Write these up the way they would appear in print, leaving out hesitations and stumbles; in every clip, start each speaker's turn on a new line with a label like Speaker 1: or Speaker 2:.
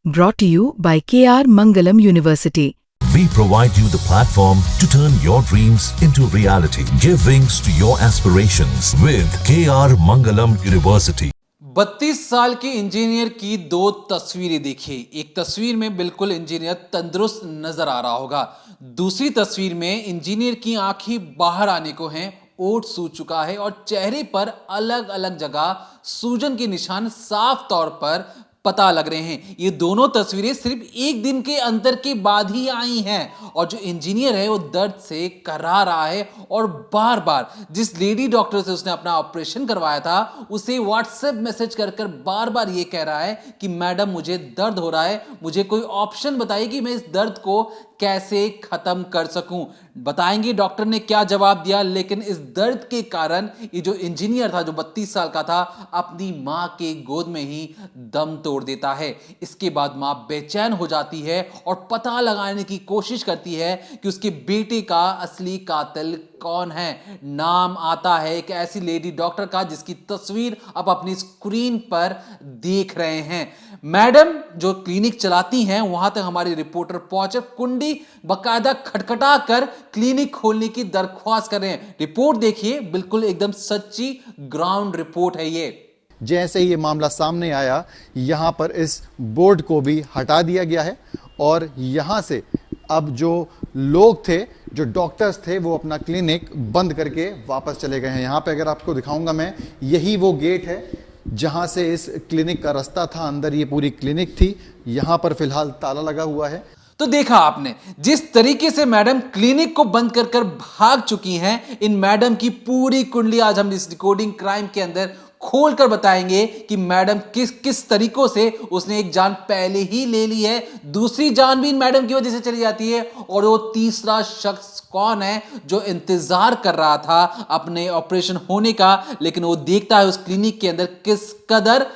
Speaker 1: Brought to you by KR Mangalam University.
Speaker 2: We provide you the platform to turn your dreams into reality. Give wings to your aspirations with KR Mangalam University.
Speaker 3: 32 साल के engineer की दो तस्वीरें देखिए। एक तस्वीर में बिल्कुल इंजीनियर तंदुरुस्त नजर आ रहा होगा, दूसरी तस्वीर में इंजीनियर की आंखें बाहर आने को हैं, ओठ सूज चुका है और चेहरे पर अलग अलग जगह सूजन के निशान साफ तौर पर पता लग रहे हैं। ये दोनों तस्वीरें सिर्फ एक दिन के अंतर के बाद ही आई हैं और जो इंजीनियर है वो दर्द से कराह रहा है और बार बार जिस लेडी डॉक्टर से उसने अपना ऑपरेशन करवाया था उसे व्हाट्सएप मैसेज कर कर बार बार ये कह रहा है कि मैडम मुझे दर्द हो रहा है, मुझे कोई ऑप्शन बताइए कि मैं इस दर्द को कैसे खत्म कर सकूं। बताएंगे डॉक्टर ने क्या जवाब दिया, लेकिन इस दर्द के कारण ये जो इंजीनियर था, जो 32 साल का था, अपनी मां के गोद में ही दम तोड़ देता है। इसके बाद मां बेचैन हो जाती है और पता लगाने की कोशिश करती है कि उसके बेटे का असली कातिल कौन है। नाम आता है एक ऐसी लेडी डॉक्टर का जिसकी तस्वीर आप अपनी स्क्रीन पर देख रहे हैं। मैडम जो क्लिनिक चलाती हैं वहां तक हमारे रिपोर्टर पहुंचे, कुंडी बकायदा खटखटा कर क्लिनिक खोलने की दरख्वास्त कर रहे हैं। रिपोर्ट देखिए, बिल्कुल एकदम सच्ची ग्राउंड रिपोर्ट है ये।
Speaker 4: जैसे ही ये मामला सामने आया, यहां पर इस बोर्ड को भी हटा दिया गया है और यहां से अब जो लोग थे, जो डॉक्टर्स थे, वो अपना क्लिनिक बंद करके वापस चले गए हैं। यहां पे अगर आपको दिखाऊंगा मैं, यही वो गेट है जहां से इस क्लिनिक का रास्ता था, अंदर ये पूरी क्लिनिक थी। यहां पर फिलहाल ताला लगा हुआ है।
Speaker 3: तो देखा आपने जिस तरीके से मैडम क्लिनिक को बंद कर कर भाग चुकी हैं, इन मैडम की पूरी कुंडली आज हम इस डिकोडिंग क्राइम के अंदर खोलकर बताएंगे कि मैडम किस किस तरीकों से उसने एक जान पहले ही ले ली है, दूसरी जान भी इन मैडम की वजह से चली जाती है, और वो तीसरा शख्स कौन है जो इंतजार कर रहा था अपने ऑपरेशन होने का, लेकिन वो देखता है उस क्लिनिक के अंदर किस कदर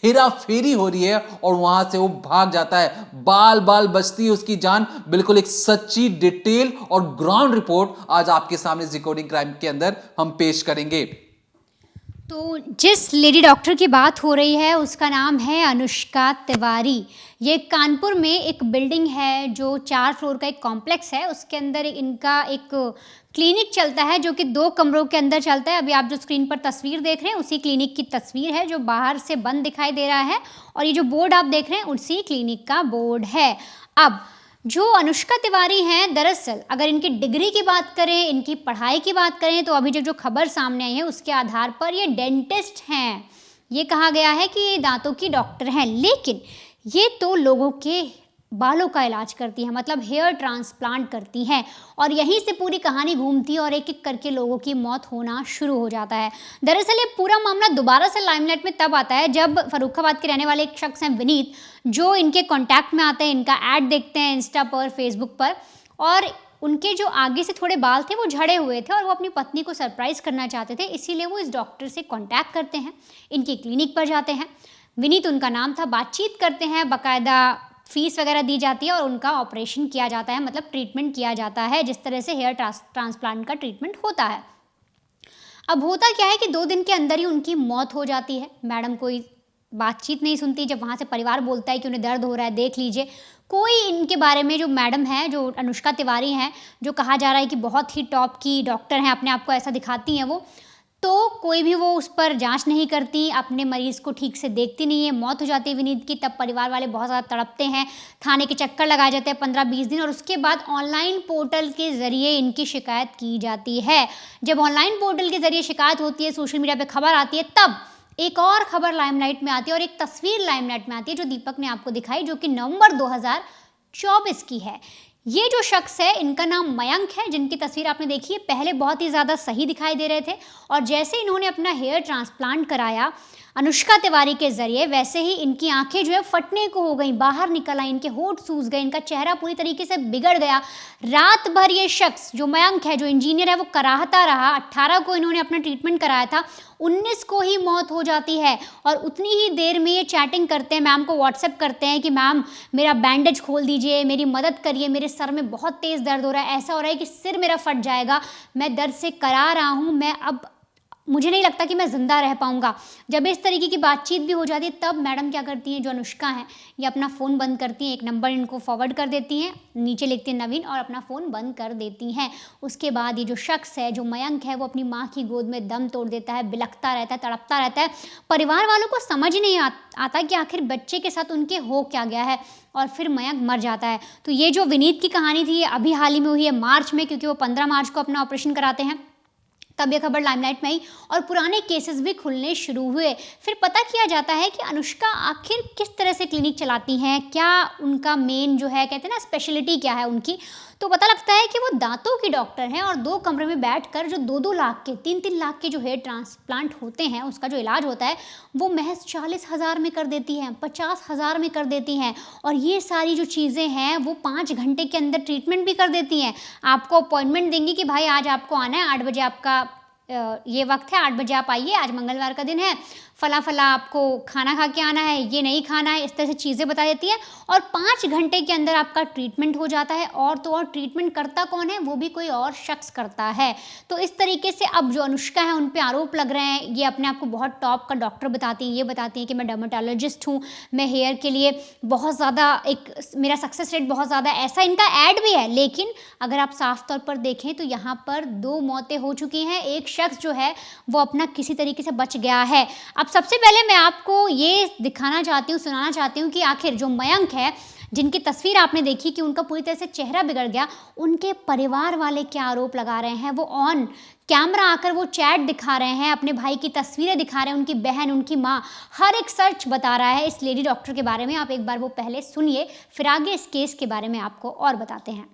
Speaker 3: हेरा फेरी हो रही है और वहां से वो भाग जाता है। बाल बाल बचती है उसकी जान। बिल्कुल एक सच्ची डिटेल और ग्राउंड रिपोर्ट आज आपके सामने इस रिकॉर्डिंग क्राइम के अंदर हम पेश करेंगे।
Speaker 5: तो जिस लेडी डॉक्टर की बात हो रही है उसका नाम है अनुष्का तिवारी। ये कानपुर में एक बिल्डिंग है जो 4 फ्लोर का एक कॉम्प्लेक्स है, उसके अंदर इनका एक क्लिनिक चलता है जो कि 2 कमरों के अंदर चलता है। अभी आप जो स्क्रीन पर तस्वीर देख रहे हैं उसी क्लिनिक की तस्वीर है जो बाहर से बंद दिखाई दे रहा है, और ये जो बोर्ड आप देख रहे हैं उसी क्लिनिक का बोर्ड है। अब जो अनुष्का तिवारी हैं, दरअसल अगर इनकी डिग्री की बात करें, इनकी पढ़ाई की बात करें, तो अभी जो खबर सामने आई है उसके आधार पर ये डेंटिस्ट हैं। ये कहा गया है कि ये दांतों की डॉक्टर हैं, लेकिन ये तो लोगों के बालों का इलाज करती है, मतलब हेयर ट्रांसप्लांट करती हैं, और यहीं से पूरी कहानी घूमती है और एक एक करके लोगों की मौत होना शुरू हो जाता है। दरअसल ये पूरा मामला दोबारा से लाइमलाइट में तब आता है जब फर्रुखाबाद के रहने वाले एक शख्स हैं विनीत, जो इनके कांटेक्ट में आते हैं, इनका ऐड देखते हैं इंस्टा पर, फेसबुक पर, और उनके जो आगे से थोड़े बाल थे वो झड़े हुए थे और वो अपनी पत्नी को सरप्राइज़ करना चाहते थे, इसीलिए वो इस डॉक्टर से कॉन्टैक्ट करते हैं, इनकी क्लिनिक पर जाते हैं। विनीत उनका नाम था, बातचीत करते हैं, बाकायदा फीस वगैरह दी जाती है और उनका ऑपरेशन किया जाता है, मतलब ट्रीटमेंट किया जाता है जिस तरह से हेयर ट्रांसप्लांट का ट्रीटमेंट होता है। अब होता क्या है कि 2 दिन के अंदर ही उनकी मौत हो जाती है। मैडम कोई बातचीत नहीं सुनती। जब वहाँ से परिवार बोलता है कि उन्हें दर्द हो रहा है, देख लीजिए, कोई इनके बारे में, जो मैडम है, जो अनुष्का तिवारी हैं, जो कहा जा रहा है कि बहुत ही टॉप की डॉक्टर हैं, अपने आप को ऐसा दिखाती हैं वो, तो कोई भी वो उस पर जांच नहीं करती, अपने मरीज़ को ठीक से देखती नहीं है। मौत हो जाती है विनीत की, तब परिवार वाले बहुत ज़्यादा तड़पते हैं, थाने के चक्कर लगाए जाते हैं 15-20 दिन, और उसके बाद ऑनलाइन पोर्टल के ज़रिए इनकी शिकायत की जाती है। जब ऑनलाइन पोर्टल के ज़रिए शिकायत होती है, सोशल मीडिया पर खबर आती है, तब एक और खबर लाइमलाइट में आती है और एक तस्वीर लाइमलाइट में आती है जो दीपक ने आपको दिखाई, जो कि नवंबर 2024 की है। ये जो शख्स है, इनका नाम मयंक है, जिनकी तस्वीर आपने देखी है, पहले बहुत ही ज़्यादा सही दिखाई दे रहे थे, और जैसे इन्होंने अपना हेयर ट्रांसप्लांट कराया अनुष्का तिवारी के ज़रिए, वैसे ही इनकी आंखें जो है फटने को हो गई, बाहर निकल आई, इनके होंठ सूज गए, इनका चेहरा पूरी तरीके से बिगड़ गया। रात भर ये शख्स जो मयंक है, जो इंजीनियर है, वो कराहता रहा। 18 को इन्होंने अपना ट्रीटमेंट कराया था, 19 को ही मौत हो जाती है, और उतनी ही देर में ये चैटिंग करते हैं, मैम को व्हाट्सएप करते हैं कि मैम मेरा बैंडेज खोल दीजिए, मेरी मदद करिए, मेरे सर में बहुत तेज़ दर्द हो रहा है, ऐसा हो रहा है कि सिर मेरा फट जाएगा, मैं दर्द से करा रहा हूँ, मैं अब मुझे नहीं लगता कि मैं ज़िंदा रह पाऊँगा। जब इस तरीके की बातचीत भी हो जाती है तब मैडम क्या करती हैं, जो अनुष्का हैं, ये अपना फ़ोन बंद करती हैं, एक नंबर इनको फॉरवर्ड कर देती हैं, नीचे लिखती हैं नवीन और अपना फ़ोन बंद कर देती हैं। उसके बाद ये जो शख्स है, जो मयंक है, वो अपनी माँ की गोद में दम तोड़ देता है, बिलखता रहता है, तड़पता रहता है। परिवार वालों को समझ नहीं आता कि आखिर बच्चे के साथ उनके हो क्या गया है और फिर मयंक मर जाता है। तो ये जो विनीत की कहानी थी, ये अभी हाल ही में हुई है मार्च में, क्योंकि वो 15 मार्च को अपना ऑपरेशन कराते हैं, तब ये खबर लाइमलाइट में आई और पुराने केसेस भी खुलने शुरू हुए। फिर पता किया जाता है कि अनुष्का आखिर किस तरह से क्लिनिक चलाती हैं, क्या उनका मेन जो है, कहते हैं ना, स्पेशलिटी क्या है उनकी। तो पता लगता है कि वो दांतों की डॉक्टर हैं और 2 कमरे में बैठकर जो 2-2 लाख के, 3-3 लाख के जो हेयर ट्रांसप्लांट होते हैं, उसका जो इलाज होता है वो महज 40,000 में कर देती हैं, 50,000 में कर देती हैं। और ये सारी जो चीज़ें हैं वो 5 घंटे के अंदर ट्रीटमेंट भी कर देती हैं। आपको अपॉइंटमेंट देंगी कि भाई आज आपको आना है, 8 बजे आपका ये वक्त है, 8 बजे आप आइए, आज मंगलवार का दिन है, फला फला आपको खाना खा के आना है, ये नहीं खाना है, इस तरह से चीज़ें बता देती है और 5 घंटे के अंदर आपका ट्रीटमेंट हो जाता है। और तो और ट्रीटमेंट करता कौन है, वो भी कोई और शख्स करता है। तो इस तरीके से अब जो अनुष्का है उन पे आरोप लग रहे हैं। ये अपने आप को बहुत टॉप का डॉक्टर बताती हैं, ये बताती हैं कि मैं डर्मेटोलॉजिस्ट हूँ, मैं हेयर के लिए बहुत ज़्यादा, एक मेरा सक्सेस रेट बहुत ज़्यादा, ऐसा इनका ऐड भी है। लेकिन अगर आप साफ तौर पर देखें तो यहाँ पर 2 मौतें हो चुकी हैं, एक शख्स जो है वो अपना किसी तरीके से बच गया है। अब सबसे पहले मैं आपको ये दिखाना चाहती हूँ, सुनाना चाहती हूँ कि आखिर जो मयंक है, जिनकी तस्वीर आपने देखी कि उनका पूरी तरह से चेहरा बिगड़ गया, उनके परिवार वाले क्या आरोप लगा रहे हैं। वो ऑन कैमरा आकर वो चैट दिखा रहे हैं, अपने भाई की तस्वीरें दिखा रहे हैं, उनकी बहन, उनकी माँ, हर एक सच बता रहा है इस लेडी डॉक्टर के बारे में। आप एक बार वो पहले सुनिए, फिर आगे इस केस के बारे में आपको और बताते हैं।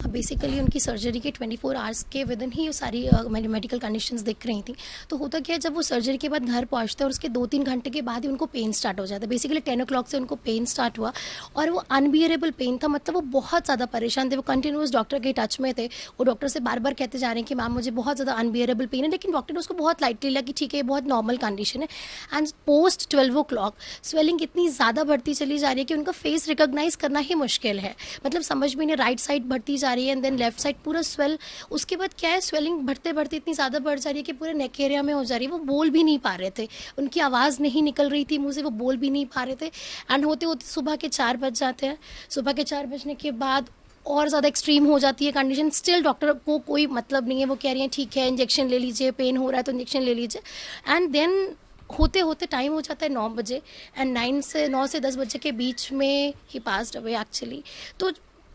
Speaker 6: बेसिकली उनकी सर्जरी के 24 आवर्स के विद इन ही ये सारी मेडिकल कंडीशंस दिख रही थी। तो होता क्या है, जब वो सर्जरी के बाद घर पहुंचते हैं और उसके 2-3 घंटे के बाद ही उनको पेन स्टार्ट हो जाता है। बेसिकली 10 o'clock से उनको पेन स्टार्ट हुआ और वो अनबियरेबल पेन था, मतलब वो बहुत ज़्यादा परेशान थे। वो कंटिन्यूस डॉक्टर के टच में थे, वो डॉक्टर से बार बार कहते जा रहे हैं कि मैम मुझे बहुत ज़्यादा अनबियरेबल पेन है, लेकिन डॉक्टर ने उसको बहुत लाइटली लिया कि ठीक है ये बहुत नॉर्मल कंडीशन है। एंड पोस्ट 12 o'clock स्वेलिंग इतनी ज़्यादा बढ़ती चली जा रही है कि उनका फेस रिकॉग्नाइज करना ही मुश्किल है, मतलब समझ में नहीं, राइट साइड बढ़ती जा रही है एंड देन लेफ्ट साइड पूरा स्वेल। उसके बाद क्या है, स्वेलिंग बढ़ते बढ़ते इतनी ज़्यादा बढ़ जा रही है कि पूरे नेक एरिया में हो जा रही है। वो बोल भी नहीं पा रहे थे, उनकी आवाज़ नहीं निकल रही थी मुंह से, वो बोल भी नहीं पा रहे थे। एंड होते होते सुबह के 4 बज जाते हैं। सुबह के 4 बजने के बाद और ज़्यादा एक्सट्रीम हो जाती है कंडीशन। स्टिल डॉक्टर को कोई मतलब नहीं है, वो कह रही हैं ठीक है इंजेक्शन ले लीजिए, पेन हो रहा है तो इंजेक्शन ले लीजिए। एंड देन होते होते टाइम हो जाता है 9 बजे एंड 9 से 10 बजे के बीच में ही पास्ड अवे एक्चुअली। तो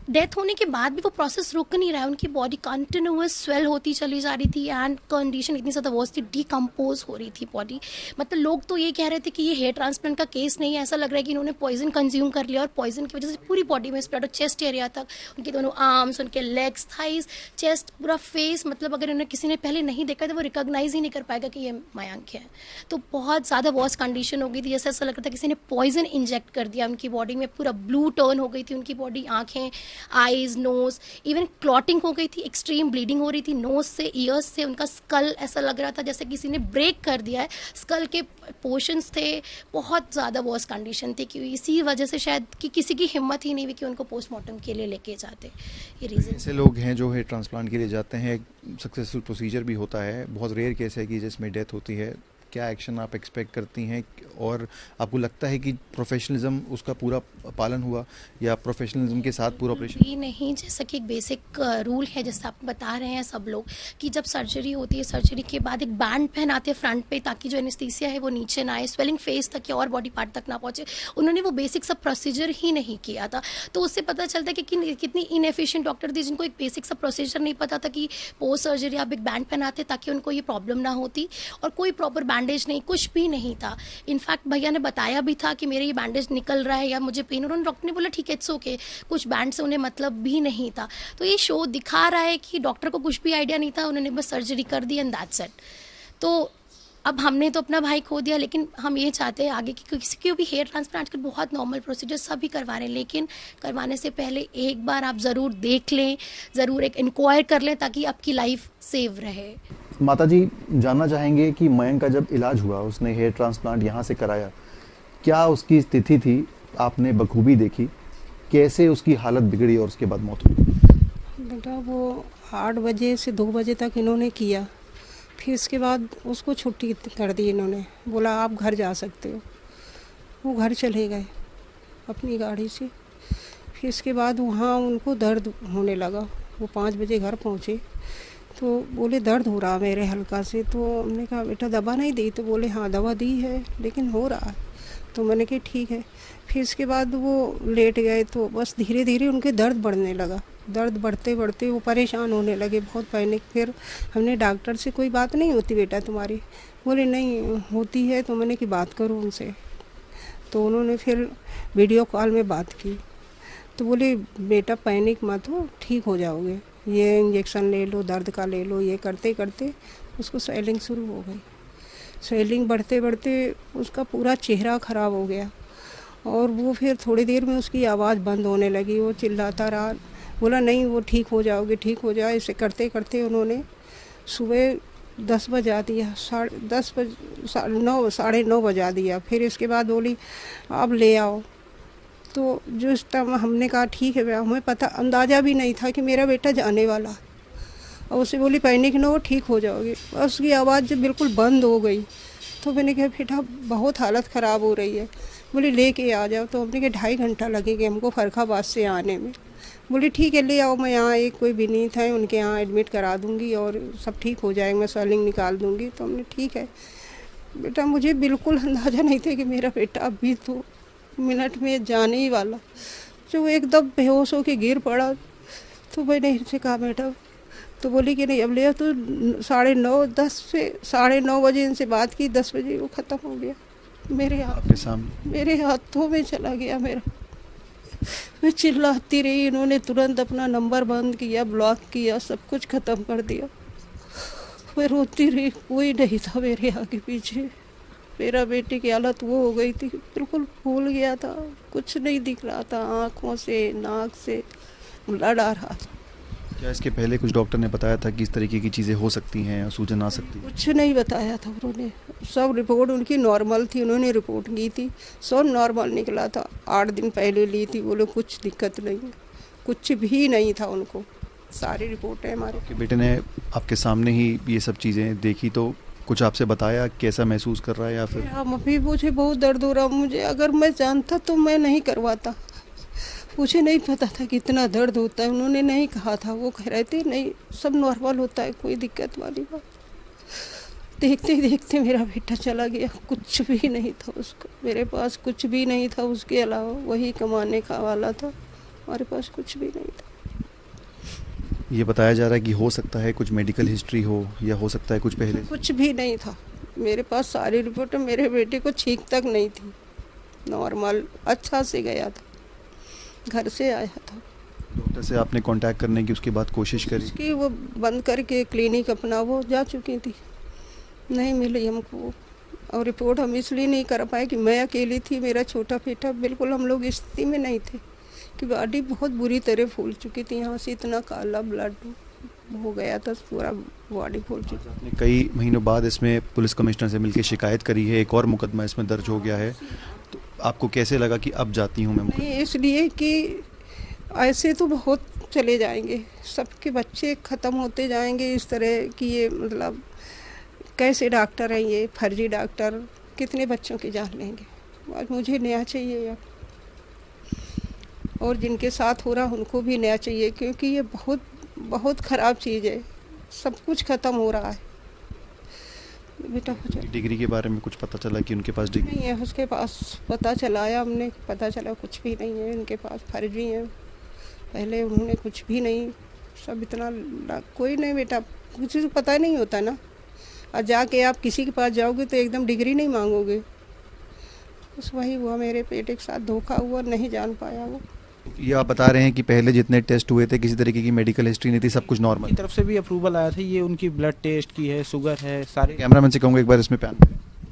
Speaker 6: डेथ होने के बाद भी वो प्रोसेस रुक नहीं रहा है, उनकी बॉडी कंटिन्यूअस स्वेल होती चली जा रही थी एंड कंडीशन इतनी ज़्यादा वर्स्ट थी, डिकम्पोज हो रही थी बॉडी। मतलब लोग तो ये कह रहे थे कि ये हेयर ट्रांसप्लांट का केस नहीं है, ऐसा लग रहा है कि इन्होंने पॉइजन कंज्यूम कर लिया और पॉइजन की वजह से पूरी बॉडी में स्प्रेड हो, चेस्ट एरिया तक, उनके दोनों आर्म्स, उनके लेग्स, थाइज, चेस्ट, पूरा फेस। मतलब अगर उन्हें किसी ने पहले नहीं देखा तो वो रिकॉग्नाइज ही नहीं कर पाएगा कि ये मयंक है। तो बहुत ज़्यादा वर्स्ट कंडीशन हो गई थी, जैसे ऐसा लग रहा था किसी ने पॉइजन इंजेक्ट कर दिया उनकी बॉडी में। पूरा ब्लू टर्न हो गई थी उनकी बॉडी, आँखें, आईज, नोज, इवन क्लॉटिंग हो गई थी, एक्सट्रीम ब्लीडिंग हो रही थी नोज से, ईयर्स से। उनका स्कल ऐसा लग रहा था जैसे किसी ने ब्रेक कर दिया है, स्कल के पोर्शंस थे। बहुत ज़्यादा वर्स्ट कंडीशन थी कि इसी वजह से शायद कि किसी की हिम्मत ही नहीं हुई कि उनको पोस्टमार्टम के लिए लेके जाते। ये रीज़न।
Speaker 4: ऐसे लोग हैं जो हेयर ट्रांसप्लांट के लिए जाते हैं, सक्सेसफुल प्रोसीजर भी होता है, बहुत रेयर केस है कि जिसमें डेथ होती है। क्या एक्शन आप एक्सपेक्ट करती हैं और आपको लगता है कि प्रोफेशनलिज्म उसका पूरा पालन हुआ या प्रोफेशनलिज्म के साथ पूरा ऑपरेशन?
Speaker 6: ये नहीं, जैसा कि एक बेसिक रूल है, जैसे आप बता रहे हैं सब लोग कि जब सर्जरी होती है, सर्जरी के बाद एक बैंड पहनाते हैं फ्रंट पे ताकि जो एनेस्थीसिया है वो नीचे ना आए, स्वेलिंग फेस तक या और बॉडी पार्ट तक ना पहुंचे। उन्होंने वो बेसिक सब प्रोसीजर ही नहीं किया था। तो उससे पता चलता है कि कितनी इनएफिशिएंट डॉक्टर थी, जिनको एक बेसिक सा प्रोसीजर नहीं पता था कि पोस्ट सर्जरी आप एक बैंड पहनाते ताकि उनको ये प्रॉब्लम ना होती, और कोई प्रॉपर बैंडेज नहीं, कुछ भी नहीं था। इनफैक्ट भैया ने बताया भी था कि मेरे ये बैंडेज निकल रहा है या मुझे पेन, उन्होंने डॉक्टर ने बोला ठीक है इट्स ओके, कुछ बैंड से उन्हें मतलब भी नहीं था। तो ये शो दिखा रहा है कि डॉक्टर को कुछ भी आइडिया नहीं था, उन्होंने बस सर्जरी कर दी एंड दैट्स इट। तो अब हमने तो अपना भाई खो दिया, लेकिन हम ये चाहते हैं आगे कि किसी को भी हेयर ट्रांसप्लांट आजकल बहुत नॉर्मल प्रोसीजर सभी करवा रहे हैं, लेकिन करवाने से पहले एक बार आप ज़रूर देख लें, ज़रूर एक इंक्वायर कर लें ताकि आपकी लाइफ सेव रहे।
Speaker 4: माता जी, जानना चाहेंगे कि मयंक का जब इलाज हुआ, उसने हेयर ट्रांसप्लांट यहाँ से कराया, क्या उसकी स्थिति थी आपने बखूबी देखी? कैसे उसकी हालत बिगड़ी और उसके बाद मौत हुई?
Speaker 7: बेटा वो 8 बजे से 2 बजे तक इन्होंने किया, फिर इसके बाद उसको छुट्टी कर दी इन्होंने, बोला आप घर जा सकते हो। वो घर चले गए अपनी गाड़ी से। फिर इसके बाद वहाँ उनको दर्द होने लगा। वो 5 बजे घर पहुँचे तो बोले दर्द हो रहा मेरे हल्का से। तो हमने कहा बेटा दवा नहीं दी? तो बोले हाँ दवा दी है लेकिन हो रहा है। तो मैंने कहा ठीक है। फिर इसके बाद वो लेट गए तो बस धीरे धीरे उनके दर्द बढ़ने लगा। दर्द बढ़ते बढ़ते वो परेशान होने लगे, बहुत पैनिक। फिर हमने डॉक्टर से कोई बात नहीं होती बेटा तुम्हारी? बोले नहीं होती है। तो मैंने कि बात करूँ उनसे। तो उन्होंने फिर वीडियो कॉल में बात की। तो बोले बेटा पैनिक मत हो, ठीक हो जाओगे, ये इंजेक्शन ले लो, दर्द का ले लो। ये करते करते उसको स्वेलिंग शुरू हो गई। स्वेलिंग बढ़ते बढ़ते उसका पूरा चेहरा ख़राब हो गया और वो फिर थोड़ी देर में उसकी आवाज़ बंद होने लगी। वो चिल्लाता रहा, बोला नहीं वो ठीक हो जाओगे, ठीक हो जाए। इसे करते करते उन्होंने सुबह 10 बजा दिया, 9:30 बजा दिया। फिर इसके बाद बोली आप ले आओ। तो जो इस टाइम हमने कहा ठीक है, हमें पता अंदाज़ा भी नहीं था कि मेरा बेटा जाने वाला। और उसे बोली पैनिक न हो, ठीक हो जाओगे। उसकी आवाज़ जब बिल्कुल बंद हो गई तो मैंने कहा बेटा बहुत हालत ख़राब हो रही है। बोली लेके आ जाओ। तो हमने कहा 2.5 घंटा लगेगा हमको फर्रुखाबाद से आने में। बोली ठीक है ले आओ, मैं यहाँ एक कोई विनीत है उनके यहाँ एडमिट करा दूँगी और सब ठीक हो जाएगा, मैं स्वेलिंग निकाल दूँगी। तो हमने ठीक है बेटा। मुझे बिल्कुल अंदाज़ा नहीं था कि मेरा बेटा अभी तो मिनट में जाने ही वाला। जो एकदम बेहोश होकर गिर पड़ा तो मैंने इनसे कहा बेटा, तो बोली कि नहीं अब ले। तो 9:30 बजे इनसे बात की, 10 बजे वो ख़त्म हो गया मेरे हाथों में चला गया मेरा। मैं चिल्लाती रही, इन्होंने तुरंत अपना नंबर बंद किया, ब्लॉक किया, सब कुछ ख़त्म कर दिया। मैं रोती रही, कोई नहीं था मेरे आगे पीछे। मेरा बेटे की हालत वो हो गई थी, बिल्कुल फूल गया था, कुछ नहीं दिख रहा था, आँखों से नाक से ब्लड आ रहा था।
Speaker 8: क्या इसके पहले कुछ डॉक्टर ने बताया था कि इस तरीके की चीज़ें हो सकती हैं, सूजन आ सकती है?
Speaker 7: कुछ नहीं बताया था उन्होंने। सब रिपोर्ट उनकी नॉर्मल थी, उन्होंने रिपोर्ट की थी, सब नॉर्मल निकला था। 8 दिन पहले ली थी, बोले कुछ दिक्कत नहीं, कुछ भी नहीं था उनको। सारी रिपोर्टें हमारे।
Speaker 8: आपके बेटे ने आपके सामने ही ये सब चीज़ें देखी तो कुछ आपसे बताया कैसा महसूस कर रहा है? या फिर
Speaker 7: अभी मुझे बहुत दर्द हो रहा, मुझे अगर मैं जानता तो मैं नहीं करवाता। मुझे नहीं पता था कि इतना दर्द होता है, उन्होंने नहीं कहा था। वो कह रहे थे नहीं सब नॉर्मल होता है, कोई दिक्कत वाली बात। देखते देखते मेरा बेटा चला गया, कुछ भी नहीं था उसको, मेरे पास कुछ भी नहीं था उसके अलावा, वही कमाने का वाला था, हमारे पास कुछ भी नहीं था।
Speaker 8: ये बताया जा रहा है कि हो सकता है कुछ मेडिकल हिस्ट्री हो या हो सकता है कुछ पहले?
Speaker 7: कुछ भी नहीं था मेरे पास, सारी रिपोर्ट मेरे बेटे को छींक तक नहीं थी, नॉर्मल अच्छा से गया था, घर से आया था।
Speaker 8: डॉक्टर से आपने कांटेक्ट करने की उसके बाद कोशिश करी
Speaker 7: कि वो बंद करके क्लिनिक अपना वो जा चुकी थी, नहीं मिली हमको। और रिपोर्ट हम इसलिए नहीं कर पाए कि मैं अकेली थी, मेरा छोटा बेटा, बिल्कुल हम लोग स्थिति में नहीं थे कि बॉडी बहुत बुरी तरह फूल चुकी थी, यहाँ से इतना काला ब्लड हो गया था, पूरा बॉडी फूल चुकी।
Speaker 8: आपने कई महीनों बाद इसमें पुलिस कमिश्नर से मिलकर शिकायत करी है, एक और मुकदमा इसमें दर्ज हो गया है, तो आपको कैसे लगा कि अब जाती हूँ मैं?
Speaker 7: इसलिए कि ऐसे तो बहुत चले जाएंगे, सबके बच्चे ख़त्म होते जाएंगे इस तरह कि ये मतलब कैसे डॉक्टर हैं ये, फर्जी डॉक्टर कितने बच्चों की जान लेंगे। आज मुझे न्याय चाहिए अब, और जिनके साथ हो रहा उनको भी न्याय चाहिए, क्योंकि ये बहुत बहुत ख़राब चीज़ है, सब कुछ ख़त्म हो रहा है। बेटा हो जाए।
Speaker 8: डिग्री के बारे में कुछ पता चला कि उनके पास डिग्री
Speaker 7: नहीं है? उसके पास पता चलाया हमने, पता चला कुछ भी नहीं है उनके पास, फर्जी है। पहले उन्होंने कुछ भी नहीं, सब इतना कोई नहीं बेटा, किसी को पता नहीं होता ना। और जाके आप किसी के पास जाओगे तो एकदम डिग्री नहीं मांगोगे। बस वही हुआ, मेरे बेटे के साथ धोखा हुआ, नहीं जान पाया वो।
Speaker 8: ये आप बता रहे हैं कि पहले जितने टेस्ट हुए थे किसी तरीके की मेडिकल हिस्ट्री नहीं थी, सब कुछ नॉर्मल?
Speaker 9: की तरफ से भी अप्रूवल आया था, ये उनकी ब्लड टेस्ट की है, शुगर है, सारे।
Speaker 8: कैमरामैन से कहूँगा एक बार इसमें पैन।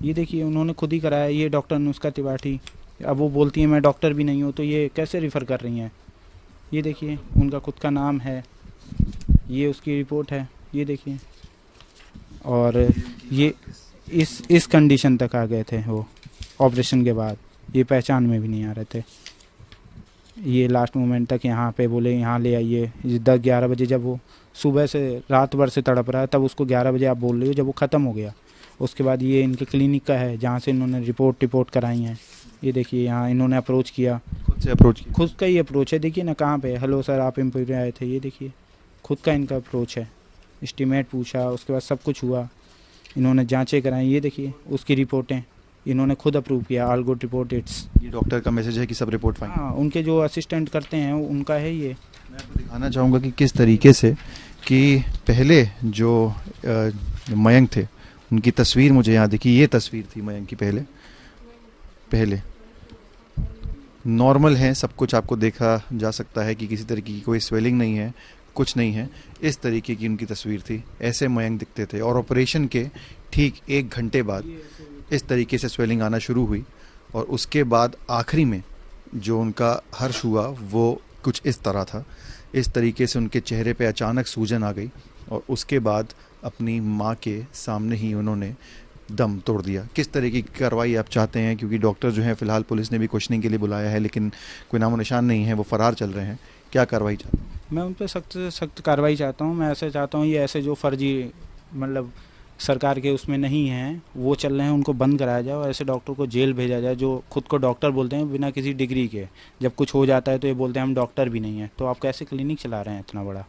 Speaker 9: ये देखिए उन्होंने खुद ही कराया, ये डॉक्टर अनुष्का त्रिपाठी। अब वो बोलती हैं मैं डॉक्टर भी नहीं हूँ, तो ये कैसे रेफ़र कर रही हैं? ये देखिए उनका खुद का नाम है, ये उसकी रिपोर्ट है, ये देखिए। और ये इस कंडीशन तक आ गए थे वो ऑपरेशन के बाद, ये पहचान में भी नहीं आ रहे थे। ये लास्ट मोमेंट तक यहाँ पे बोले यहाँ ले आइए 10-11 बजे, जब वो सुबह से रात भर से तड़प रहा है तब उसको 11 बजे आप बोल रहे हो, जब वो ख़त्म हो गया। उसके बाद ये इनके क्लिनिक का है जहाँ से इन्होंने रिपोर्ट कराई हैं। ये देखिए यहाँ इन्होंने अप्रोच किया, खुद का ही अप्रोच है। देखिए ना कहाँ पे, हेलो सर आप एम्प्लॉय आए थे, ये देखिए खुद का इनका अप्रोच है। एस्टीमेट पूछा, उसके बाद सब कुछ हुआ, इन्होंने जांचें कराई। ये देखिए उसकी रिपोर्टें इन्होंने खुद अप्रूव किया, ऑल गुड रिपोर्ट इट्स।
Speaker 8: ये डॉक्टर का मैसेज है कि सब रिपोर्ट फाइन।
Speaker 9: हाँ, उनके जो असिस्टेंट करते हैं उनका है ये।
Speaker 8: मैं आपको दिखाना चाहूँगा कि किस तरीके से कि पहले जो मयंक थे उनकी तस्वीर मुझे यहाँ दिखी। ये तस्वीर थी मयंक की पहले नॉर्मल है, सब कुछ आपको देखा जा सकता है कि किसी तरीके की कोई स्वेलिंग नहीं है, कुछ नहीं है। इस तरीके की उनकी तस्वीर थी, ऐसे मयंक दिखते थे। और ऑपरेशन के ठीक 1 घंटे बाद इस तरीके से स्वेलिंग आना शुरू हुई और उसके बाद आखिरी में जो उनका हर्ष हुआ वो कुछ इस तरह था। इस तरीके से उनके चेहरे पे अचानक सूजन आ गई और उसके बाद अपनी माँ के सामने ही उन्होंने दम तोड़ दिया। किस तरीके की कार्रवाई आप चाहते हैं, क्योंकि डॉक्टर जो है फिलहाल पुलिस ने भी क्वेश्चनिंग के लिए बुलाया है लेकिन कोई नामो निशान नहीं है, वो फरार चल रहे हैं, क्या कार्रवाई चाहते हैं?
Speaker 9: मैं उन पर सख्त से सख्त कार्रवाई चाहता हूँ। मैं ऐसे चाहता हूँ ये ऐसे जो फर्जी मतलब सरकार के उसमें नहीं हैं वो चल रहे हैं, उनको बंद कराया जाए और ऐसे डॉक्टर को जेल भेजा जाए जो खुद को डॉक्टर बोलते हैं बिना किसी डिग्री के। जब कुछ हो जाता है तो ये बोलते हैं हम डॉक्टर भी नहीं हैं। तो आप कैसे क्लिनिक चला रहे हैं इतना बड़ा?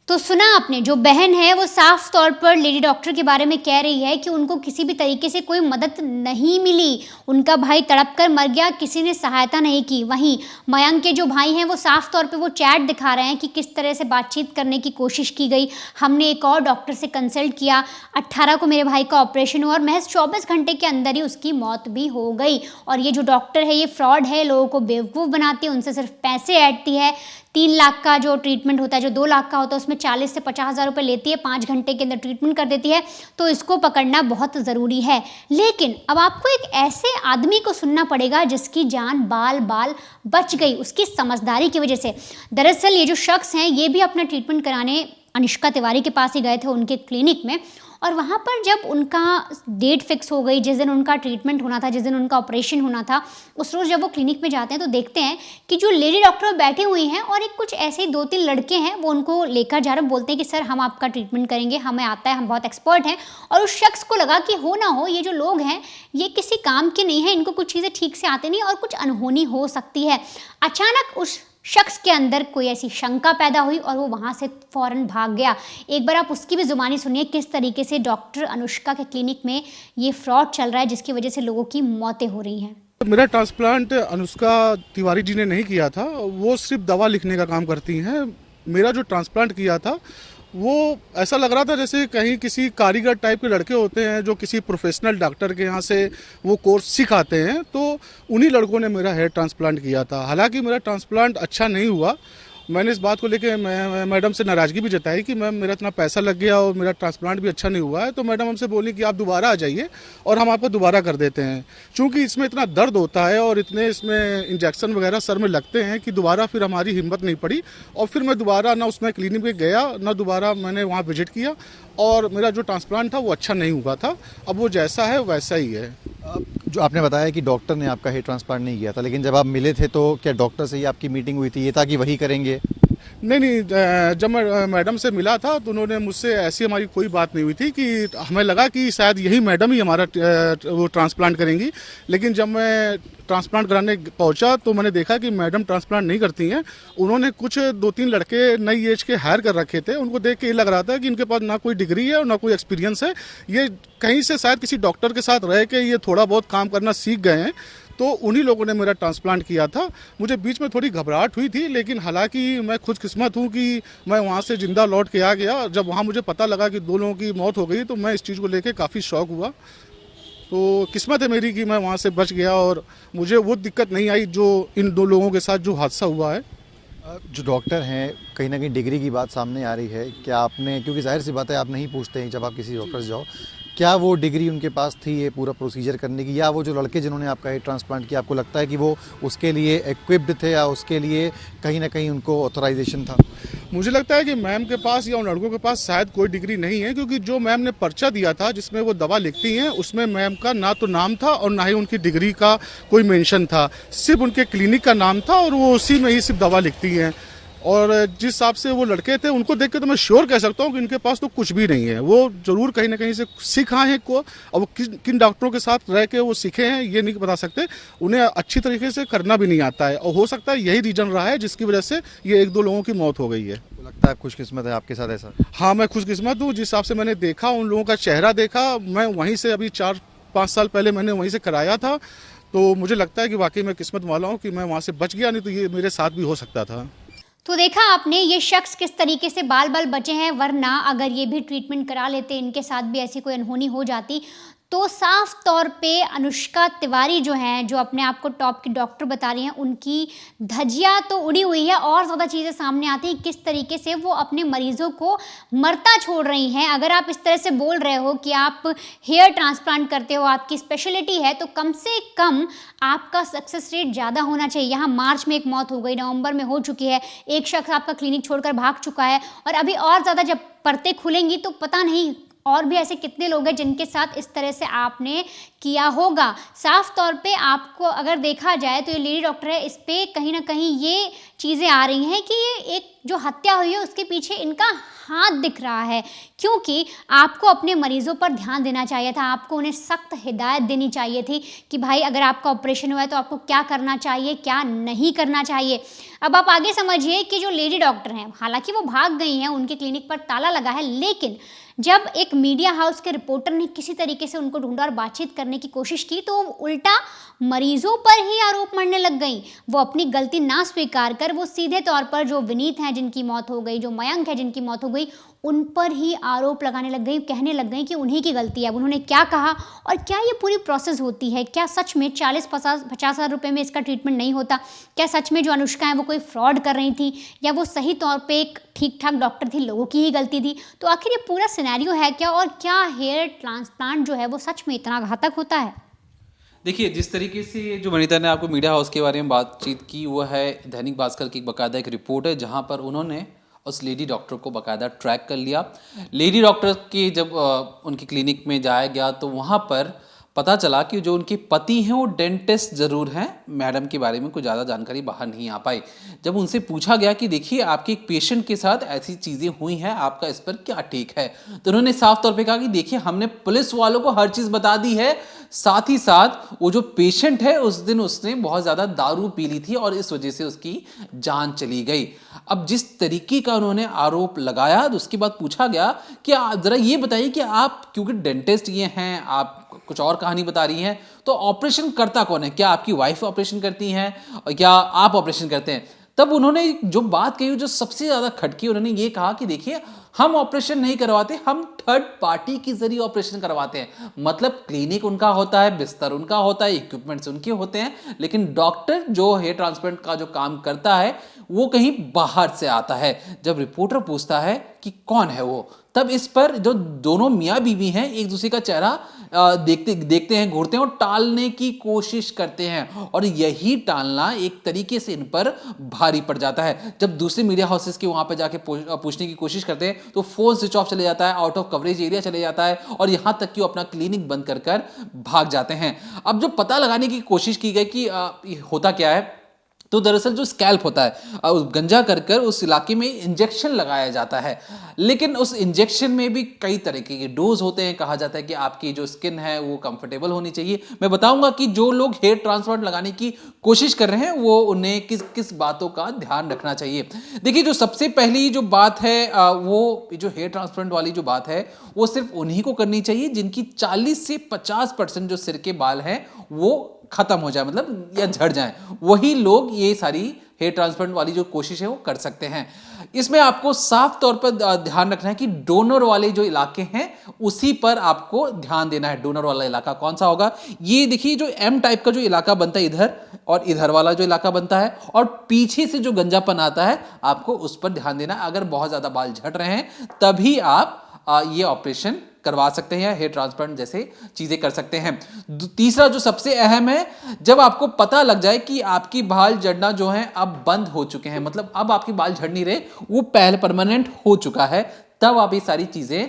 Speaker 5: तो सुना आपने, जो बहन है वो साफ तौर पर लेडी डॉक्टर के बारे में कह रही है कि उनको किसी भी तरीके से कोई मदद नहीं मिली, उनका भाई तड़प कर मर गया, किसी ने सहायता नहीं की। वहीं मयंक के जो भाई हैं वो साफ तौर पे वो चैट दिखा रहे हैं कि किस तरह से बातचीत करने की कोशिश की गई, हमने एक और डॉक्टर से कंसल्ट किया, 18 को मेरे भाई का ऑपरेशन हुआ और महज 24 घंटे के अंदर ही उसकी मौत भी हो गई। और ये जो डॉक्टर है ये फ्रॉड है, लोगों को बेवकूफ़ बनाती है, उनसे सिर्फ पैसे ऐंठती है। 3 लाख का जो ट्रीटमेंट होता है, जो 2 लाख का होता है, उसमें 40 से 50 हज़ार रुपये लेती है, 5 घंटे के अंदर ट्रीटमेंट कर देती है। तो इसको पकड़ना बहुत ज़रूरी है। लेकिन अब आपको एक ऐसे आदमी को सुनना पड़ेगा जिसकी जान बाल बाल बच गई उसकी समझदारी की वजह से। दरअसल ये जो शख्स हैं ये भी अपना ट्रीटमेंट कराने अनुष्का तिवारी के पास ही गए थे, उनके क्लिनिक में। और वहाँ पर जब उनका डेट फिक्स हो गई, जिस दिन उनका ट्रीटमेंट होना था, जिस दिन उनका ऑपरेशन होना था, उस रोज़ जब वो क्लिनिक में जाते हैं तो देखते हैं कि जो लेडी डॉक्टर बैठी हुई हैं और एक कुछ ऐसे ही 2-3 लड़के हैं वो उनको लेकर जा रहे हैं, बोलते हैं कि सर हम आपका ट्रीटमेंट करेंगे, हमें आता है, हम बहुत एक्सपर्ट हैं। और उस शख्स को लगा कि हो ना हो ये जो लोग हैं ये किसी काम के नहीं हैं, इनको कुछ चीज़ें ठीक से आती नहीं और कुछ अनहोनी हो सकती है। अचानक उस शख्स के अंदर कोई ऐसी शंका पैदा हुई और वो वहाँ से फ़ौरन भाग गया। एक बार आप उसकी भी ज़ुबानी सुनिए किस तरीके से डॉक्टर अनुष्का के क्लिनिक में ये फ्रॉड चल रहा है जिसकी वजह से लोगों की मौतें हो रही हैं।
Speaker 10: मेरा ट्रांसप्लांट अनुष्का तिवारी जी ने नहीं किया था, वो सिर्फ दवा लिखने का काम करती हैं। मेरा जो ट्रांसप्लांट किया था वो ऐसा लग रहा था जैसे कहीं किसी कारीगर टाइप के लड़के होते हैं जो किसी प्रोफेशनल डॉक्टर के यहाँ से वो कोर्स सिखाते हैं, तो उन्हीं लड़कों ने मेरा हेयर ट्रांसप्लांट किया था। हालांकि मेरा ट्रांसप्लांट अच्छा नहीं हुआ। मैंने इस बात को लेके मैडम से नाराज़गी भी जताई कि मैम मेरा इतना पैसा लग गया और मेरा ट्रांसप्लांट भी अच्छा नहीं हुआ है। तो मैडम हमसे बोली कि आप दोबारा आ जाइए और हम आपको दोबारा कर देते हैं। चूँकि इसमें इतना दर्द होता है और इतने इसमें इंजेक्शन वगैरह सर में लगते हैं कि दोबारा फिर हमारी हिम्मत नहीं पड़ी और फिर मैं दोबारा ना उसमें क्लिनिक में गया ना दोबारा मैंने वहाँ विजिट किया और मेरा जो ट्रांसप्लांट था वो अच्छा नहीं हुआ था। अब वो जैसा है वैसा ही है।
Speaker 4: जो आपने बताया कि डॉक्टर ने आपका हेयर ट्रांसप्लांट नहीं किया था, लेकिन जब आप मिले थे तो क्या डॉक्टर से ही आपकी मीटिंग हुई थी ये था कि वही करेंगे?
Speaker 10: नहीं, जब मैं मैडम से मिला था तो उन्होंने मुझसे ऐसी हमारी कोई बात नहीं हुई थी कि हमें लगा कि शायद यही मैडम ही हमारा वो ट्रांसप्लांट करेंगी। लेकिन जब मैं ट्रांसप्लांट कराने पहुंचा तो मैंने देखा कि मैडम ट्रांसप्लांट नहीं करती हैं। उन्होंने कुछ 2-3 लड़के नई एज के हायर कर रखे थे। उनको देख के ये लग रहा था कि इनके पास ना कोई डिग्री है और ना कोई एक्सपीरियंस है। ये कहीं से शायद किसी डॉक्टर के साथ रह के ये थोड़ा बहुत काम करना सीख गए हैं। तो उन्हीं लोगों ने मेरा ट्रांसप्लांट किया था। मुझे बीच में थोड़ी घबराहट हुई थी, लेकिन हालांकि मैं खुशकिस्मत हूँ कि मैं वहाँ से ज़िंदा लौट के आ गया। जब वहाँ मुझे पता लगा कि 2 लोगों की मौत हो गई तो मैं इस चीज़ को लेके काफ़ी शौक हुआ। तो किस्मत है मेरी कि मैं वहाँ से बच गया और मुझे वो दिक्कत नहीं आई जो इन 2 लोगों के साथ जो हादसा हुआ है।
Speaker 4: जो डॉक्टर हैं कहीं ना कहीं डिग्री की बात सामने आ रही है, क्या आपने, क्योंकि जाहिर सी बात है आप नहीं पूछते हैं जब आप किसी डॉक्टर से जाओ, क्या वो डिग्री उनके पास थी ये पूरा प्रोसीजर करने की, या वो जो लड़के जिन्होंने आपका हेयर ट्रांसप्लांट किया आपको लगता है कि वो उसके लिए इक्विप्ड थे या उसके लिए कहीं ना कहीं उनको ऑथराइजेशन था?
Speaker 10: मुझे लगता है कि मैम के पास या उन लड़कों के पास शायद कोई डिग्री नहीं है, क्योंकि जो मैम ने पर्चा दिया था जिसमें वो दवा लिखती हैं उसमें मैम का ना तो नाम था और ना ही उनकी डिग्री का कोई मेंशन था, सिर्फ उनके क्लिनिक का नाम था और वो उसी में ही सिर्फ दवा लिखती हैं। और जिस हिसाब से वो लड़के थे उनको देख के तो मैं श्योर कह सकता हूँ कि इनके पास तो कुछ भी नहीं है। वो जरूर कहीं ना कहीं से सीख आए हैं को, और वो किन डॉक्टरों के साथ रह के वो सीखे हैं ये नहीं बता सकते, उन्हें अच्छी तरीके से करना भी नहीं आता है और हो सकता है यही रीजन रहा है जिसकी वजह से ये 1-2 लोगों की मौत हो गई है।
Speaker 8: तो लगता है आप खुशकिस्मत है आपके साथ ऐसा?
Speaker 10: हाँ, मैं खुशकिस्मत हूँ। जिस हिसाब से मैंने देखा, उन लोगों का चेहरा देखा, मैं वहीं से अभी 4-5 साल पहले मैंने वहीं से कराया था, तो मुझे लगता है कि वाकई मैं किस्मत वाला हूँ कि मैं वहाँ से बच गया, नहीं तो ये मेरे साथ भी हो सकता था।
Speaker 5: तो देखा आपने ये शख्स किस तरीके से बाल बाल बचे हैं, वरना अगर ये भी ट्रीटमेंट करा लेते, इनके साथ भी ऐसी कोई अनहोनी हो जाती, तो साफ तौर पे अनुष्का तिवारी जो हैं, जो अपने आप को टॉप की डॉक्टर बता रही हैं, उनकी धज्जियां तो उड़ी हुई है और ज़्यादा चीज़ें सामने आती हैं किस तरीके से वो अपने मरीज़ों को मरता छोड़ रही हैं। अगर आप इस तरह से बोल रहे हो कि आप हेयर ट्रांसप्लांट करते हो, आपकी स्पेशलिटी है, तो कम से कम आपका सक्सेस रेट ज़्यादा होना चाहिए। यहाँ मार्च में एक मौत हो गई, नवंबर में हो चुकी है, एक शख्स आपका क्लिनिक छोड़कर भाग चुका है, और अभी और ज़्यादा जब परतें खुलेंगी तो पता नहीं और भी ऐसे कितने लोग हैं जिनके साथ इस तरह से आपने किया होगा। साफ तौर पे आपको अगर देखा जाए तो ये लेडी डॉक्टर है, इस पे कहीं ना कहीं ये चीज़ें आ रही हैं कि ये एक जो हत्या हुई है उसके पीछे इनका हाथ दिख रहा है, क्योंकि आपको अपने मरीज़ों पर ध्यान देना चाहिए था, आपको उन्हें सख्त हिदायत देनी चाहिए थी कि भाई अगर आपका ऑपरेशन हुआ है तो आपको क्या करना चाहिए, क्या नहीं करना चाहिए। अब आप आगे समझिए कि जो लेडी डॉक्टर हैं, हालांकि वो भाग गई हैं, उनके क्लिनिक पर ताला लगा है, लेकिन जब एक मीडिया हाउस के रिपोर्टर ने किसी तरीके से उनको ढूंढा और बातचीत करने की कोशिश की तो उल्टा मरीजों पर ही आरोप मढ़ने लग गई। वो अपनी गलती ना स्वीकार कर वो सीधे तौर पर जो विनीत हैं जिनकी मौत हो गई, जो मयंक है जिनकी मौत हो गई, उन पर ही आरोप लगाने लग गई, कहने लग गई कि उन्हीं की गलती है। अब उन्होंने क्या कहा और क्या ये पूरी प्रोसेस होती है, क्या सच में 40-50 हज़ार रुपये में इसका ट्रीटमेंट नहीं होता, क्या सच में जो अनुष्का है वो कोई फ्रॉड कर रही थी, या वो सही तौर पे एक ठीक ठाक डॉक्टर थी, लोगों की ही गलती थी। तो आखिर ये पूरा सिनेरियो है क्या, और क्या हेयर ट्रांसप्लांट जो है वो सच में इतना घातक होता है?
Speaker 3: देखिए, जिस तरीके से जो वनिता ने आपको मीडिया हाउस के बारे में बातचीत की, वो है दैनिक भास्कर की बाकायदा एक रिपोर्ट है जहाँ पर उन्होंने उस लेडी डॉक्टर को बाकायदा ट्रैक कर लिया। लेडी डॉक्टर के जब उनकी क्लिनिक में जाया गया तो वहाँ पर पता चला कि जो उनके पति हैं वो डेंटिस्ट ज़रूर हैं, मैडम के बारे में कुछ ज़्यादा जानकारी बाहर नहीं आ पाई। जब उनसे पूछा गया कि देखिए आपके एक पेशेंट के साथ ऐसी चीज़ें हुई हैं, आपका इस पर क्या टेक है, तो उन्होंने साफ तौर पे कहा कि देखिए हमने पुलिस वालों को हर चीज़ बता दी है, साथ ही साथ वो जो पेशेंट है उस दिन उसने बहुत ज़्यादा दारू पी ली थी और इस वजह से उसकी जान चली गई। अब जिस तरीके का उन्होंने आरोप लगाया तो उसके बाद पूछा गया कि ज़रा ये बताइए कि आप, क्योंकि डेंटिस्ट ये हैं, आप कुछ और कहानी बता रही हैं, तो ऑपरेशन करता कौन है, क्या आपकी वाइफ ऑपरेशन करती हैं या आप ऑपरेशन करते हैं? तब उन्होंने जो बात कही जो सबसे ज़्यादा खटकी, उन्होंने ये कहा कि देखिए हम ऑपरेशन नहीं करवाते, हम थर्ड पार्टी के जरिए ऑपरेशन करवाते हैं। मतलब क्लिनिक उनका होता है, बिस्तर उनका होता है, इक्विपमेंट्स उनके होते हैं, लेकिन डॉक्टर जो हेयर ट्रांसप्लांट का जो काम करता है वो कहीं बाहर से आता है। जब रिपोर्टर पूछता है कि कौन है वो, तब इस पर जो दोनों मियाँ बीवी हैं एक दूसरे का चेहरा देखते हैं, घूरते हैं और टालने की कोशिश करते हैं, और यही टालना एक तरीके से इन पर भारी पड़ जाता है। जब दूसरे मीडिया हाउसेस के वहां पर जाके पूछने की कोशिश करते हैं तो फोन स्विच ऑफ चले जाता है, आउट ऑफ कवरेज एरिया चले जाता है, और यहां तक कि वो अपना क्लिनिक बंद कर भाग जाते हैं। अब जो पता लगाने की कोशिश की गई कि होता क्या है, तो दरअसल जो स्कैल्प होता है गंजा कर उस इलाके में इंजेक्शन लगाया जाता है, लेकिन उस इंजेक्शन में भी कई तरह के डोज होते हैं। कहा जाता है कि आपकी जो स्किन है वो कंफर्टेबल होनी चाहिए। मैं बताऊंगा कि जो लोग हेयर ट्रांसप्लांट लगाने की कोशिश कर रहे हैं वो उन्हें किस किस बातों का ध्यान रखना चाहिए। देखिए, जो सबसे पहली जो बात है वो जो हेयर ट्रांसप्लांट वाली जो बात है वो सिर्फ उन्हीं को करनी चाहिए जिनकी 40 से 50% जो सिर के बाल हैं वो खत्म हो जाए, मतलब या झड़ जाए, वही लोग ये सारी हेयर ट्रांसप्लांट वाली जो कोशिश है वो कर सकते हैं। इसमें आपको साफ तौर पर ध्यान रखना है कि डोनर वाले जो इलाके हैं उसी पर आपको ध्यान देना है। डोनर वाला इलाका कौन सा होगा, ये देखिए जो एम टाइप का जो इलाका बनता है इधर, और इधर वाला जो इलाका बनता है, और पीछे से जो गंजापन आता है आपको उस पर ध्यान देना है। अगर बहुत ज्यादा बाल झड़ रहे हैं तभी आप ये ऑपरेशन करवा सकते हैं या हेयर ट्रांसप्लांट जैसे चीजें कर सकते हैं। तीसरा जो सबसे अहम है, जब आपको पता लग जाए कि आपकी बाल झड़ना जो है अब बंद हो चुके हैं, मतलब अब आपके बाल झड़ नहीं रहे, वो पहले परमानेंट हो चुका है, तब आप ये सारी चीजें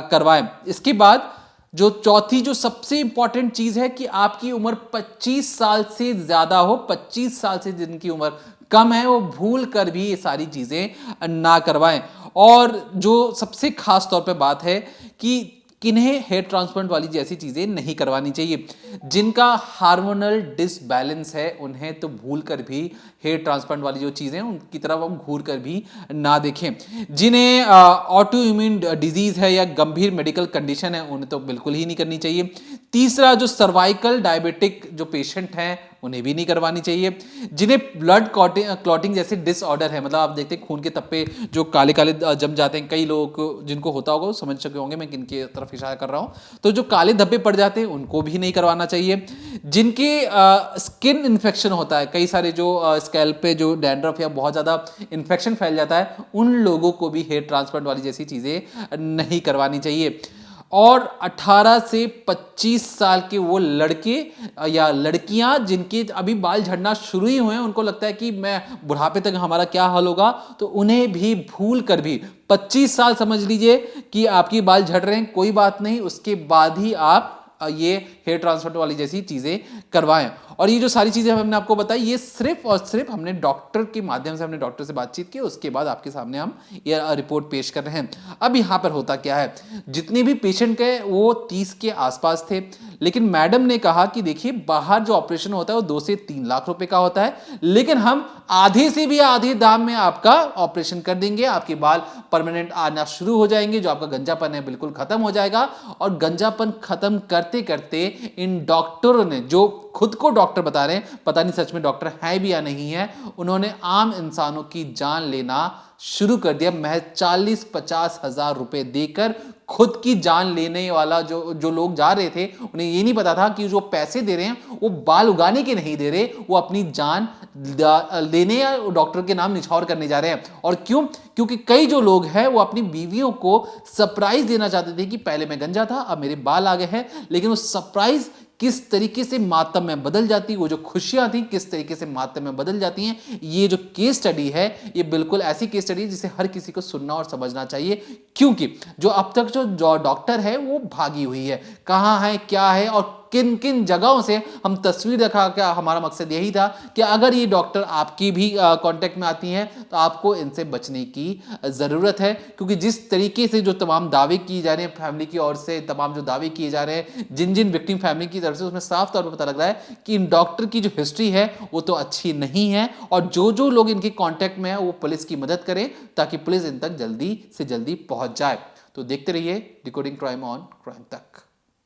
Speaker 3: करवाएं। इसके बाद जो चौथी जो सबसे इंपॉर्टेंट चीज है कि आपकी उम्र 25 साल से ज्यादा हो। 25 साल से जिनकी उम्र कम है वो भूल कर भी ये सारी चीजें ना करवाएं। और जो सबसे खास तौर पे बात है कि किन्हें हेयर ट्रांसप्लांट वाली जैसी चीजें नहीं करवानी चाहिए। जिनका हार्मोनल डिसबैलेंस है उन्हें तो भूल कर भी हेयर ट्रांसप्लांट वाली जो चीजें उनकी तरफ हम घूर कर भी ना देखें। जिन्हें ऑटो इम्यून डिजीज है या गंभीर मेडिकल कंडीशन है उन्हें तो बिल्कुल ही नहीं करनी चाहिए। तीसरा जो सर्वाइकल डायबिटिक जो पेशेंट हैं उन्हें भी नहीं करवानी चाहिए। जिन्हें ब्लड क्लॉटिंग जैसे डिसऑर्डर है, मतलब आप देखते हैं खून के तप्पे जो काले काले जम जाते हैं, कई लोगों को जिनको होता होगा वो समझ चुके होंगे मैं किनके तरफ इशारा कर रहा हूं, तो जो काले धब्बे पड़ जाते हैं उनको भी नहीं करवाना चाहिए। जिनके स्किन इन्फेक्शन होता है, कई सारे जो स्कैल्प पे जो डैंड्रफ या बहुत ज्यादा इन्फेक्शन फैल जाता है, उन लोगों को भी हेयर ट्रांसप्लांट वाली जैसी चीजें नहीं करवानी चाहिए। और 18 से 25 साल के वो लड़के या लड़कियां जिनके अभी बाल झड़ना शुरू ही हुए हैं, उनको लगता है कि मैं बुढ़ापे तक हमारा क्या हाल होगा, तो उन्हें भी भूल कर भी 25 साल समझ लीजिए कि आपकी बाल झड़ रहे हैं, कोई बात नहीं, उसके बाद ही आप ये हेयर ट्रांसप्लांट वाली जैसी चीजें करवाएं। और ये जो सारी चीजें हमने आपको बताई ये सिर्फ और सिर्फ हमने डॉक्टर के माध्यम से, हमने डॉक्टर से बातचीत की, उसके बाद आपके सामने हम ये रिपोर्ट पेश कर रहे हैं। अब यहाँ पर होता क्या है, जितने भी पेशेंट के वो 30 के आसपास थे, लेकिन मैडम ने कहा कि देखिए बाहर जो ऑपरेशन होता है वो 2 से 3 लाख रुपए का होता है, लेकिन हम आधे से भी आधे दाम में आपका ऑपरेशन कर देंगे, आपके बाल परमानेंट आना शुरू हो जाएंगे, जो आपका गंजापन है बिल्कुल खत्म हो जाएगा। और गंजापन खत्म करते करते इन डॉक्टरों ने, जो खुद को डॉक्टर बता रहे हैं, पता नहीं सच में डॉक्टर है भी या नहीं है, उन्होंने आम इंसानों की जान लेना शुरू कर दिया। महज 40-50 हजार रुपए देकर खुद की जान लेने वाला जो लोग जा रहे थे, उन्हें ये नहीं पता था कि जो पैसे दे रहे हैं वो बाल उगाने के नहीं दे रहे, वो अपनी जान लेने या डॉक्टर के नाम निछावर करने जा रहे हैं। और क्यों? क्योंकि कई जो लोग हैं वो अपनी बीवियों को सरप्राइज देना चाहते थे कि पहले मैं गंजा था अब मेरे बाल आ गए हैं, लेकिन वो सरप्राइज किस तरीके से मातम में बदल जाती, वो जो खुशियां थी किस तरीके से मातम में बदल जाती हैं। ये जो केस स्टडी है ये बिल्कुल ऐसी केस स्टडी है जिसे हर किसी को सुनना और समझना चाहिए, क्योंकि जो अब तक जो डॉक्टर है वो भागी हुई है, कहां है क्या है और किन किन जगहों से हम तस्वीर दिखा के, हमारा मकसद यही था कि अगर ये डॉक्टर आपकी भी कांटेक्ट में आती हैं तो आपको इनसे बचने की जरूरत है। क्योंकि जिस तरीके से जो तमाम दावे किए जा रहे हैं फैमिली की ओर से, तमाम जो दावे किए जा रहे हैं जिन जिन विक्टिम फैमिली की तरफ से, उसमें साफ तौर पर पता लग रहा है कि इन डॉक्टर की जो हिस्ट्री है वो तो अच्छी नहीं है। और जो लोग इनके कॉन्टेक्ट में है वो पुलिस की मदद करें ताकि पुलिस इन तक जल्दी से जल्दी पहुंच जाए। तो देखते रहिए डिकोडिंग क्राइम ऑन क्राइम तक।